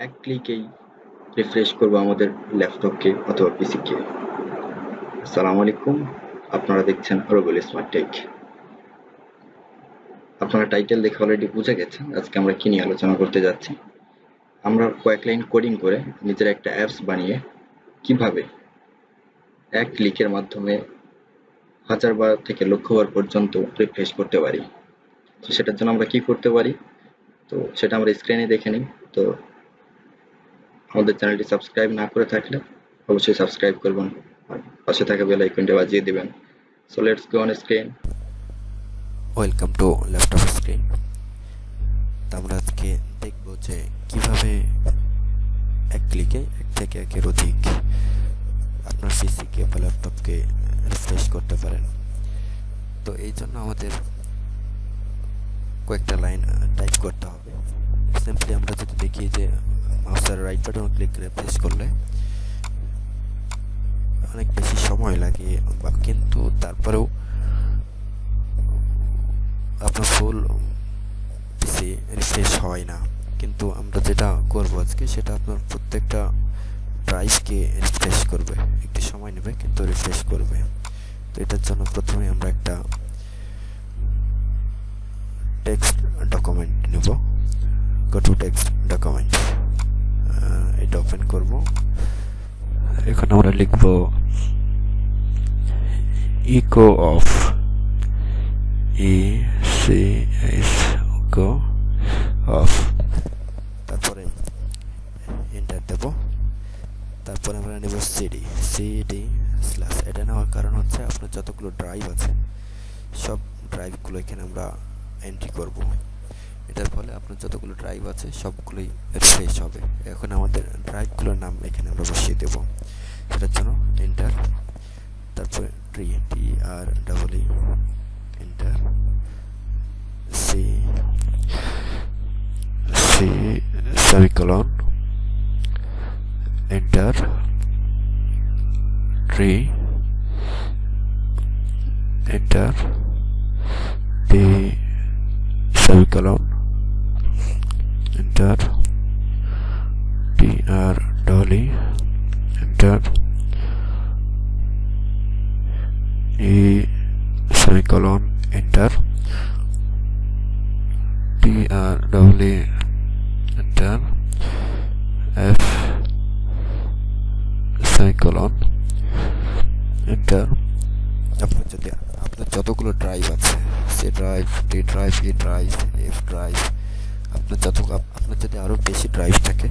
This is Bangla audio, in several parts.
এক ক্লিকেই রিফ্রেশ করব আমাদের ল্যাপটপকে অথবা পিসিকে। আসসালামু আলাইকুম, আপনারা দেখছেন রবিউল স্মার্ট টেক। আপনারা টাইটেল দেখে অলরেডি বুঝে গেছেন আজকে আমরা কি নিয়ে আলোচনা করতে যাচ্ছি। আমরা কয়েক লাইন কোডিং করে নিজের একটা অ্যাপস বানিয়ে কিভাবে এক ক্লিকের মাধ্যমে হাজারবার থেকে লক্ষবার পর্যন্ত রিফ্রেশ করতে পারি। তো সেটার জন্য আমরা কি করতে পারি, তো সেটা আমরা স্ক্রিনে দেখে নিই। তো আমাদের চ্যানেলটি সাবস্ক্রাইব না করে থাকলে অবশ্যই সাবস্ক্রাইব করবেন আর পাশে থাকা বেল আইকনটি বাজিয়ে দিবেন। So let's go on screen. Welcome to laptop screen. তো আমরা আজকে দেখব যে কিভাবে এক ক্লিকে এক থেকে একের অধিক আপনার পিসিকে বা ল্যাপটপকে রিফ্রেশ করতে পারেন। তো এই জন্য আমাদের কয়েকটা লাইন টাইপ করতে হবে। সিম্পলি আমরা যদি দেখি যে মাউসের রাইট বাটন ক্লিক করে প্রেস করলে অনেক বেশি সময় লাগে, বা কিন্তু তারপরেও আপনার ফুল পিসি রিফ্রেশ হয় না। কিন্তু আমরা যেটা করবো আজকে সেটা আপনার প্রত্যেকটা ড্রাইভকে রিফ্রেশ করবে, একটু সময় নেবে কিন্তু রিফ্রেশ করবে। তো এটার জন্য প্রথমে আমরা একটা টেক্সট ডকুমেন্ট নেব। গো টু টেক্সট ডকুমেন্ট, এটা ওপেন করব। এখানে আমরা লিখব ইকো অফ, ইকো অফ, তারপরে এন্টার দেব। তারপরে আমরা নেব সিডি স্ল্যাশ। এটা নেওয়ার কারণ হচ্ছে আপনার যতগুলো ড্রাইভ আছে সব ড্রাইভগুলো এখানে আমরা এন্ট্রি করব। এটার ফলে আপনার যতগুলো ড্রাইভ আছে সবগুলোই রিফ্রেশ হবে। এখন আমাদের ড্রাইভগুলোর নাম এখানে আমরা বসিয়ে দেব। সেটার জন্য এন্টার, তারপরে TREE enter, C semicolon enter, tree enter, D semicolon enter, TR enter, E semicolon enter, TREE enter, F semicolon enter. আপনার যতগুলো ড্রাইভ আছে, C drive, D drive, E drive, F drive, আপনার যদি আরও বেশি ড্রাইভ থাকে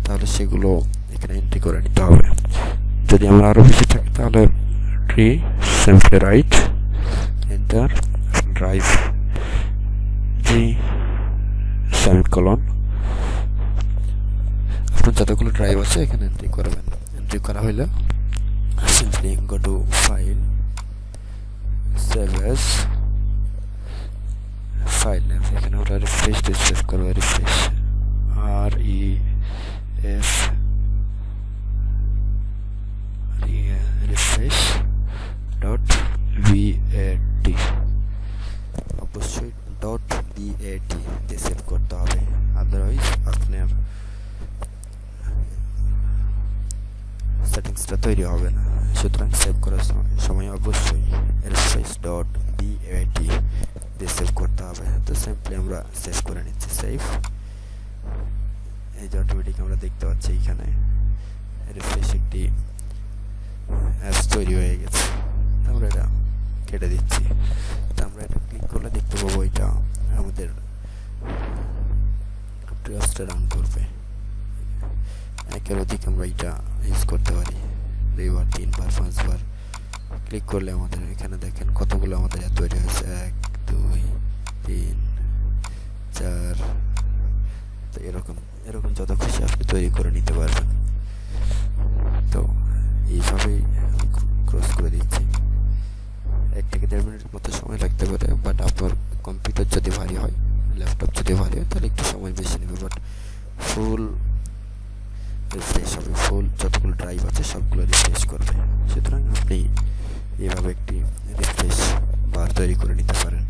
তাহলে সেগুলো এখানে এন্ট্রি করে নিতে হবে। যদি আমার আরও বেশি থাকে তাহলে tree simply write enter, drive G semicolon. আপনার যতগুলো ড্রাইভ আছে এখানে এন্ট্রি করবেন। এন্ট্রি করা হলে simply go to file, save as, file name এখানে আমরা রিফ্রেশ সেভ করবো। Refresh REF refresh dot BAT, অবশ্যই .bat দিয়ে সেভ করতে হবে, আদারওয়াইজ আপনার সেটিংসটা তৈরি হবে না। সুতরাং সেভ করার সময় অবশ্যই রিফ্রেশ .bat দিয়ে সেভ করতে হবে। তো সিম্পলি আমরা সেভ করে নিচ্ছি। সেভ, এই যে অটোমেটিক আমরা দেখতে পাচ্ছি এখানে রিফ্রেশ একটি অ্যাপস তৈরি হয়ে গেছে। আমরা এটা কেটে দিচ্ছি। তো আমরা এটা ক্লিক করলে দেখতে পাবো এটা আমাদের ট্রাস্টে রান করবে। একের অধিক আমরা এটা ইউজ করতে পারি, 2বার 3বার 5বার ক্লিক করলে আমাদের এখানে দেখেন কতগুলো আমাদের তৈরি হয়েছে, 1 2 3 4। তো এরকম যত খুশি আপনি তৈরি করে নিতে পারবেন। তো এইভাবেই ক্রস করে দিচ্ছি। 1 থেকে 1.5 মিনিটের মতো সময় লাগতে পারে, বাট আপনার কম্পিউটার যদি ভারী হয়, ল্যাপটপ যদি ভারী হয় তাহলে একটু সময় বেশি নেবে, বাট ফুল রিফ্রেশ হবে। ফুল যতগুলো ড্রাইভ আছে সবগুলো রিফ্রেশ করবে। সুতরাং আপনি এভাবে একটি রিফ্রেশ বার তৈরি করে নিতে পারেন।